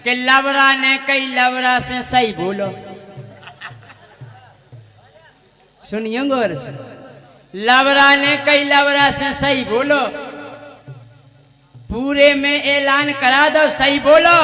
कि लवरा ने कई लवरा से सही बोलो। सुनिए गौर से, लवरा ने कई लवरा से सही बोलो, पूरे में ऐलान करा दो सही बोलो,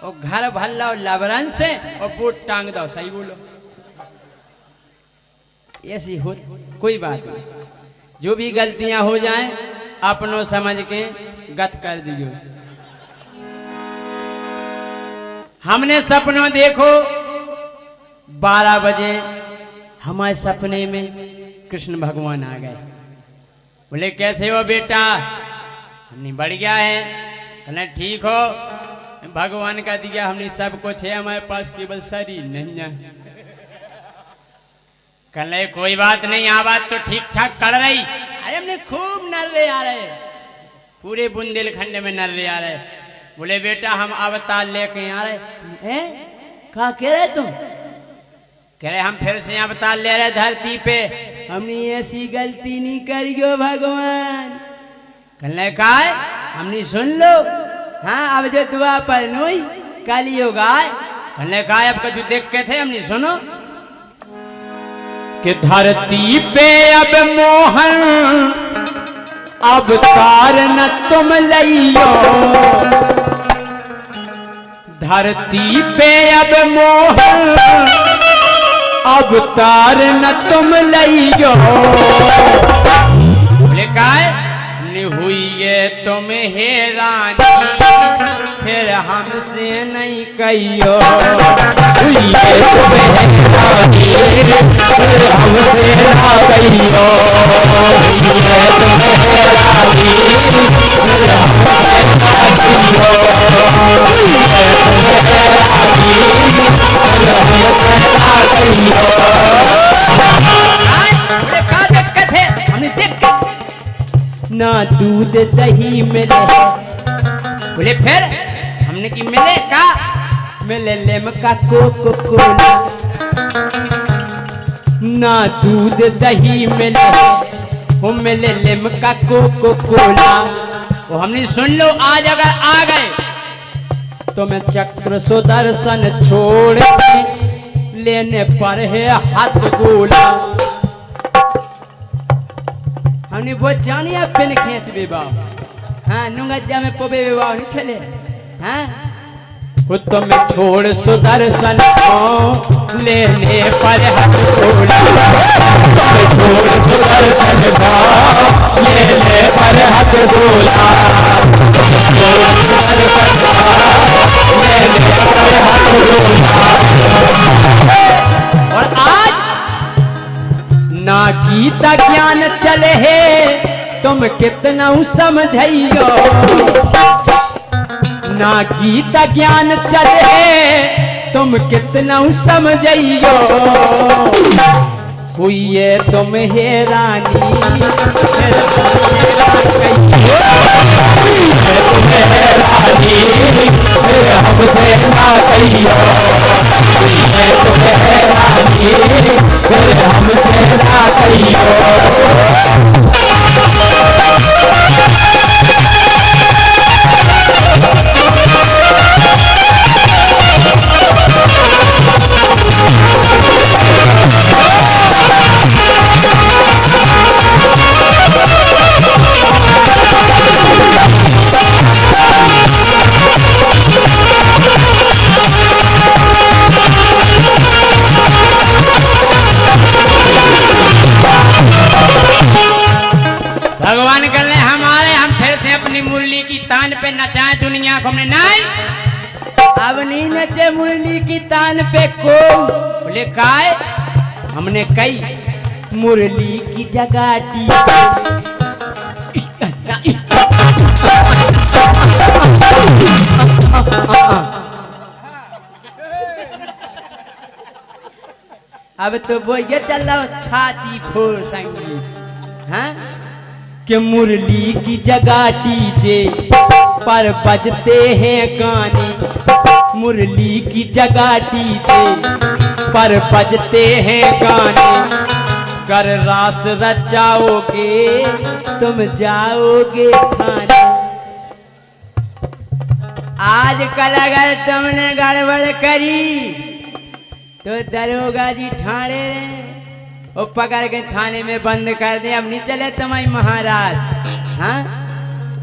और घर भर लो लवरन से और बोट टांग दो सही बोलो। ऐसी हो कोई बात नहीं, जो भी गलतियां हो जाएं अपनों समझ के गत कर दियो। हमने सपनों देखो 12 बजे हमारे सपने में कृष्ण भगवान आ गए। बोले कैसे हो बेटा? हमने बढ़ गया है। कहना ठीक हो, भगवान का दिया हमने सब कुछ है, हमारे पास केवल शरीर नहीं है। कहने कोई बात नहीं, आवाज तो ठीक ठाक कर रही। अरे हमने खूब नर्रे आ रहे, पूरे बुंदेलखंड में नर्रे आ रहे। बोले बेटा हम अवतार लेके आ रहे हैं। कहा कह रहे तुम? कह रहे हम फिर से अवतार ले रहे धरती पे, हमने ऐसी गलती नहीं करियो भगवान। कहने का हमने सुन लो, हाँ अब जो दुआ पर नोई काली होगा। कहने का अब कुछ देख के थे हमने सुनो कि धरती पे अब मोहन अवतार न तुम लियो, धरती पे अब मोहन अवतार न तुम लियो। बोले काय हुई है तुम हैरानी, फिर हमसे नहीं कहियो। हुई है तुम हैरानी, फिर हमसे ना कहियो। हुई है तुम हैरानी, फिर हमसे ना कहियो। हुई है तुम हैरानी, फिर हमसे ना कहियो। हमने देख ना दूध दही मिले। बोले फिर हमने की मिले का? मिले लेमका कोको कोला। ना दूध दही मिले, वो मिले लेमका कोको कोला। वो हमने सुन लो, आज अगर आ गए तो मैं चक्र सुदर्शन छोड़ के लेने पर है हाथ गोला। हमने वो जानी आप पेन खींच बेबाव, हाँ नुंगा जा में पोबे बेबाव नहीं चले। हाँ वो तो मैं छोड़ सुदर्शन को लेने पर हाथ गोला। मैं छोड़ सुदर्शन को लेने पर हाथ गोला। और आज ना गीता ज्ञान चले है तुम कितना समझियो। ना गीता ज्ञान चले है तुम कितना समझियो। हुई है तुम हैरानी, फिर तुम हैरानी, फिर हमसे ना कहियो। तुम हैरानी, फिर हमसे ना कहियो। भगवान कर ले हमारे, हम फिर से अपनी मुरली की तान पे नचाए दुनिया को। हमने नहीं, अब नहीं नचे मुरली की तान पे को। बोले काय? हमने कई मुरली की जगह दी। अब तो वो ये चल रहा छाती फोड़ संगीत, हाँ कि मुरली की जगह डीजे पर बजते हैं गाने। मुरली की जगह डीजे पर बजते हैं गाने। कर रास रचाओगे तुम जाओगे थाने। आजकल अगर तुमने गड़बड़ करी तो दरोगा जी ठाणे रहे वो पकड़ के थाने में बंद कर दे। अब नहीं चले तुम्हारी महाराज। हाँ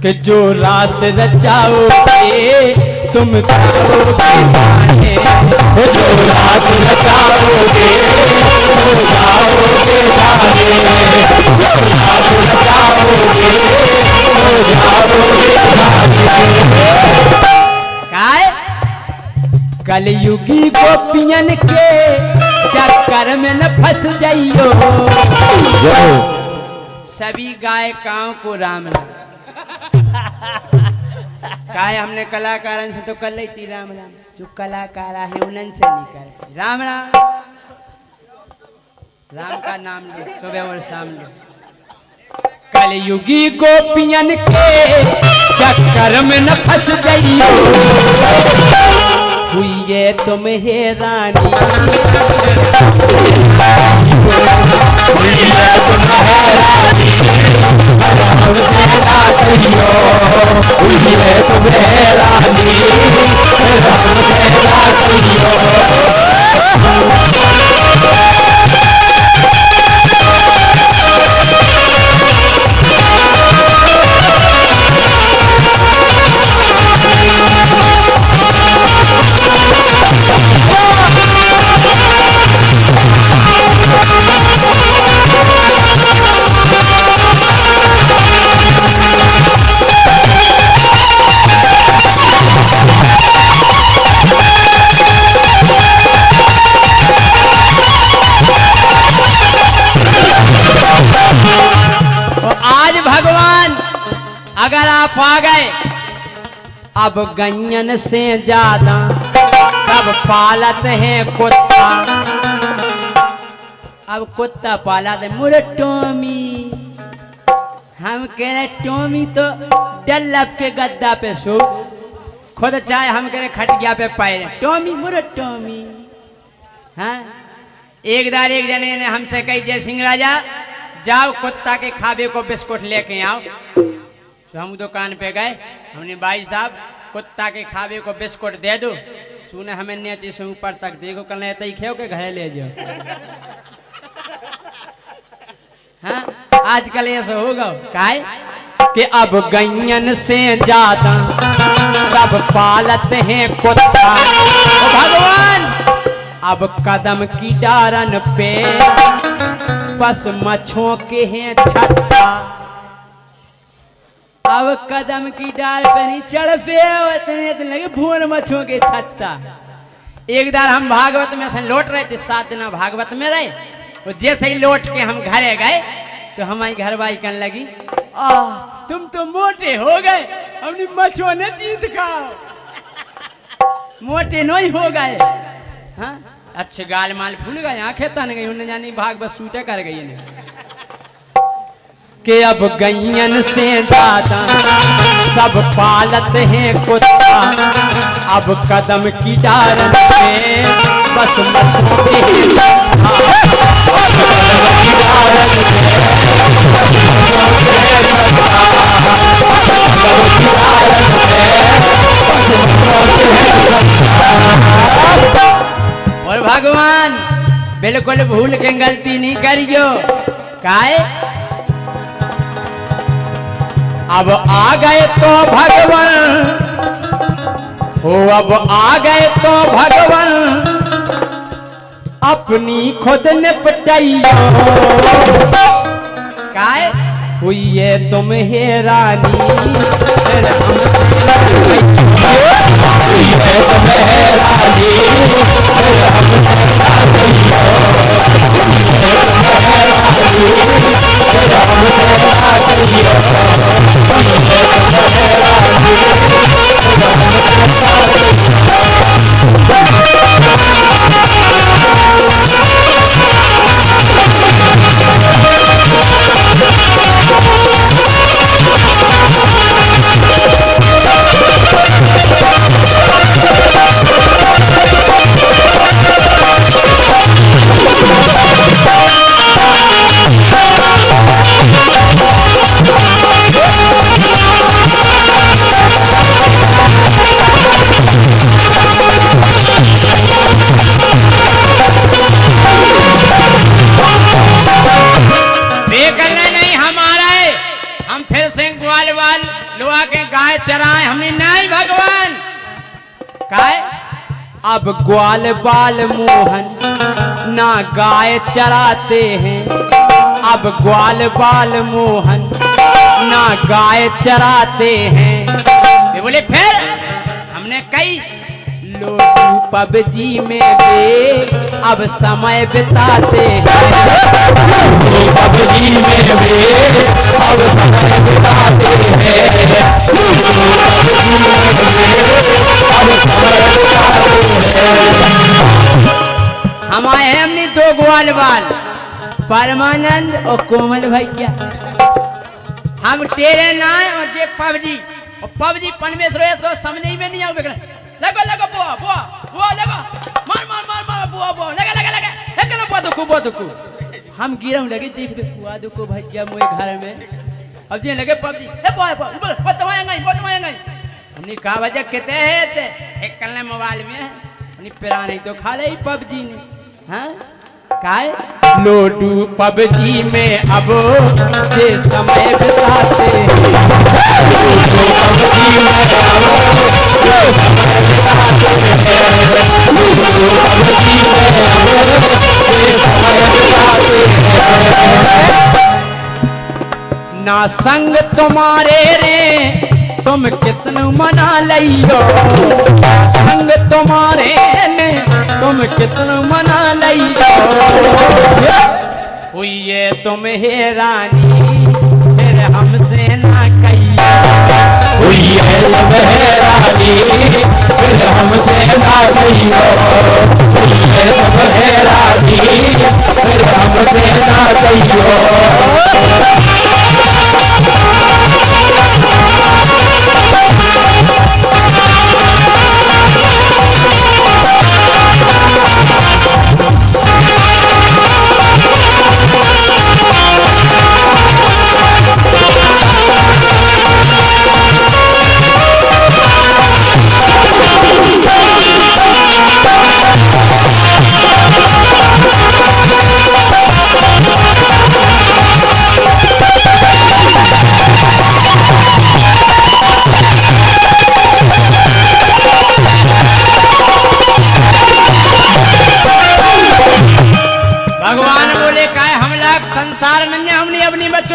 कि जो रात रचाओगे तुम जाओगे, जो रात रचाओगे तुम जाओगे जाने, जो रात रचाओगे तुम जाओगे जाने। कलयुगी गोपियन के चक्कर में न फंस जाइयो। सभी गायिकाओं को राम राम। काय हमने कलाकारन से तो कर ली थी राम राम, जो कलाकार है उन्हीं से नहीं कर राम राम। राम का नाम लो सुबह और शाम लो। कलयुगी गोपियन के चक्कर में न फंस जाइयो। हुई ये तुम्हें रानी, हुई ये तुम्हें रानी, हुई ये तुम्हें रानी, अगर आप आ गए अब गैयन से ज्यादा सब पालत हैं कुत्ता। अब कुत्ता पाला दे मुरे टोमी। हम कह रहे टोमी तो डल्लब के गद्दा पे सो, खुद चाहे हम कह रहे खटिया पे पैर टोमी मुरे टोमी। हाँ एक दार एक जने ने हमसे कही जय सिंह राजा जाओ कुत्ता के खाबे को बिस्कुट लेके आओ। तो हम दुकान पे गए, हमने भाई साहब कुत्ता के खाबे को बिस्कुट दे दो। सुने हमें नीचे से ऊपर तक देखो कल नहीं खेओ के घर ले जाओ। हाँ आजकल ऐसा होगा काहे कि अब गैयन से ज्यादा सब पालत हैं कुत्ता। भगवान अब कदम की डारन पे बस मच्छों के हैं छत्ता। अब कदम की डाल पे नहीं चढ़ पे इतने लगे भून मच्छों के छत्ता। एक बार हम भागवत में से लौट रहे थे, 7 दिन भागवत में रहे। वो जैसे ही लौट के हम घरे गए तो हमारी घरवाई कहने लगी तुम तो मोटे हो गए, अपनी मच्छों ने जीत खाओ। मोटे नहीं हो गए। हाँ अच्छे गाल माल फूल गए, आंखें तन गई, उन्हें जानी भाग बस सूटे कर गई इन्हें। कि अब गैयन से ज्यादा सब पालत हैं कुत्ता। अब कदम की डारन पे बस मच्छों के और भगवान बिल्कुल भूल के गलती नहीं करियो। काहे अब आ गए तो भगवान हो, अब आ गए तो भगवान अपनी खुद निपटाइयो। काय हुई ये तुम हे रानी, अब ग्वाल बाल मोहन ना गाय चराते हैं। अब ग्वाल बाल मोहन ना गाय चराते हैं। वे बोले फिर हमने कई लोटू पबजी में वे अब समय बिताते हैं। पबजी में वे अब समय बिताते हैं। हम आए हैं हमने दो ग्वाल बाल, परमानंद और कोमल भैया। हम तेरे नाय और ये पबजी, और पबजी परमेश्वर तो समझ में नहीं आवे। लगो लगो बुआ बुआ बुआ लगो, मार मार मार मार बुआ बुआ लगा लगा लगा लगा बुआ दुको। हम गिरम लगे देख बे बुआ दुको भैया मोए घर में। अब जे लगे पबजी ए बुआ बुआ बताया नहीं। हमने कहा वजह कहते हैं ते एक कल मोबाइल में हमने पिरा नहीं तो खा ले पबजी ने। हाँ काय लोटू पबजी में अब ये समय बिताते ना संग तुम्हारे रे तुम कितन मना लियो। संग तुम्हारे ने तुम कितन मना लियो। हुई ये तुम हे रानी फिर हमसे ना कहियो। हुई है तुम है रानी फिर हमसे ना कहियो। हुई है तुम है रानी फिर हमसे ना कहियो।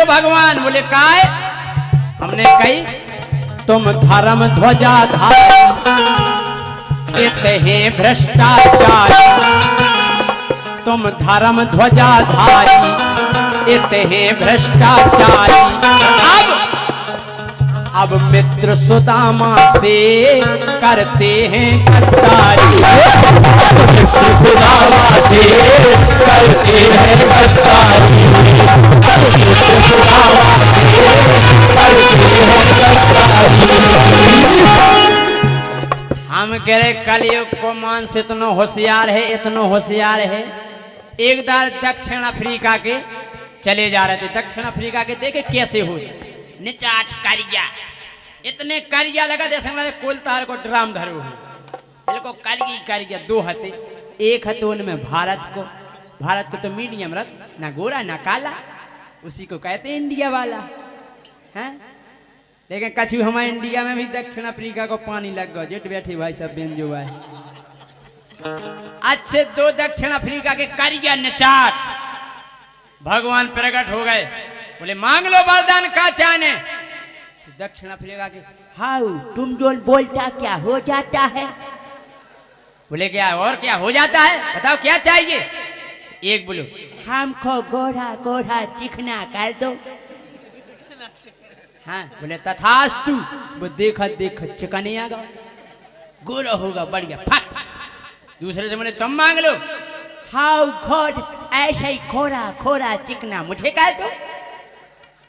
भगवान बोले काय हमने कही तुम धर्म ध्वजा धारी इतने भ्रष्टाचारी। तुम धर्म ध्वजा धारी इतने भ्रष्टाचारी। अब मित्र सुदामा से करते हैं गद्दारी। मित्र सुदामा से करते हैं गद्दारी। मित्र सुदामा से करते हैं गद्दारी। हम कह रहे कलयुग को मानस इतना होशियार है। एक बार दक्षिण अफ्रीका के चले जा रहे थे। दक्षिण अफ्रीका के देखे कैसे हो निचाट करिया, इतने करिया लगा जैसे कोल तार को ड्राम धरो है। इनको करिया दो हथे। एक हथे उनमें भारत को तो मीडियम रख, ना गोरा ना काला, उसी को कहते हैं इंडिया वाला है। लेकिन कछु हमारे इंडिया में भी दक्षिण अफ्रीका को पानी लग गया। जेट बैठी भाई सब बेंजो भाई अच्छे दो दक्षिण अफ्रीका के करिया निचाट भगवान प्रकट हो गए। बोले मांग लो वरदान का चाहने। दक्षिण अफ्रीका के हाउ तुम जो बोलता क्या हो जाता है। बोले क्या और क्या हो जाता है बताओ क्या चाहिए। एक बोलो हमको गोरा चिकना कर दो। हाँ बोले तथास्तु। वो देखा चिकने आ गया गोरा होगा बढ़िया फट। दूसरे से बोले तुम मांग लो हाउ गॉड ऐसा ही खोरा चिकना मुझे कर दो।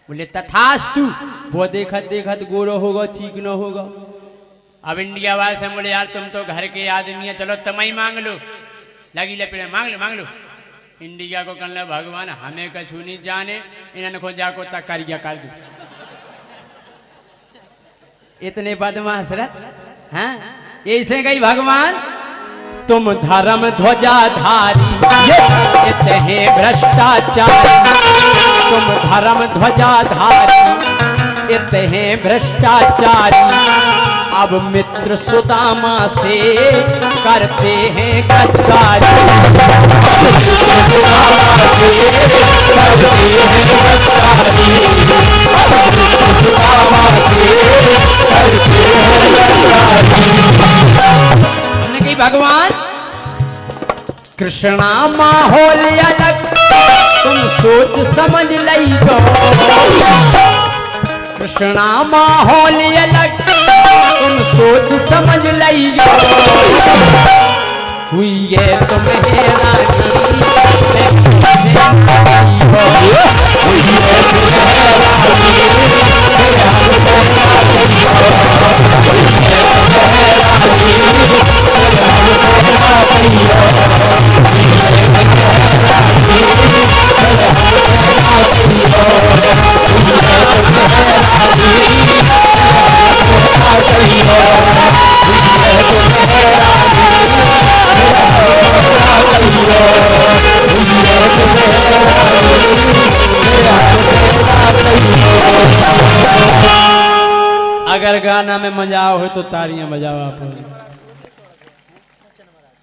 बोले तथास्तु। वो देखत गोरा होगा चिकना होगा। अब इंडिया वाले से बोले यार तुम तो घर के आदमी है, चलो तुम ही मांग लो। लगी लपेट मांग लो। इंडिया को कहना भगवान हमें कछु नहीं जाने, इन्होंने को जाको तक करिया कर दो। इतने बदमाश हाँ ऐसे गई भगवान तुम धर्म ध्वजा धारी इतने भ्रष्टाचारी। तुम धर्म ध्वजा धारी इतने भ्रष्टाचारी। अब मित्र सुदामा से करते हैं गद्दारी। हमने कही भगवान कृष्णा माहौल अलग तुम सोच समझ लई दो। कृष्णा माहौल अलग तुम सोच समझ लई दो। हुई है तुम्हें रानी अगर गाना में मजा हो तो तालियां बजाओ आप।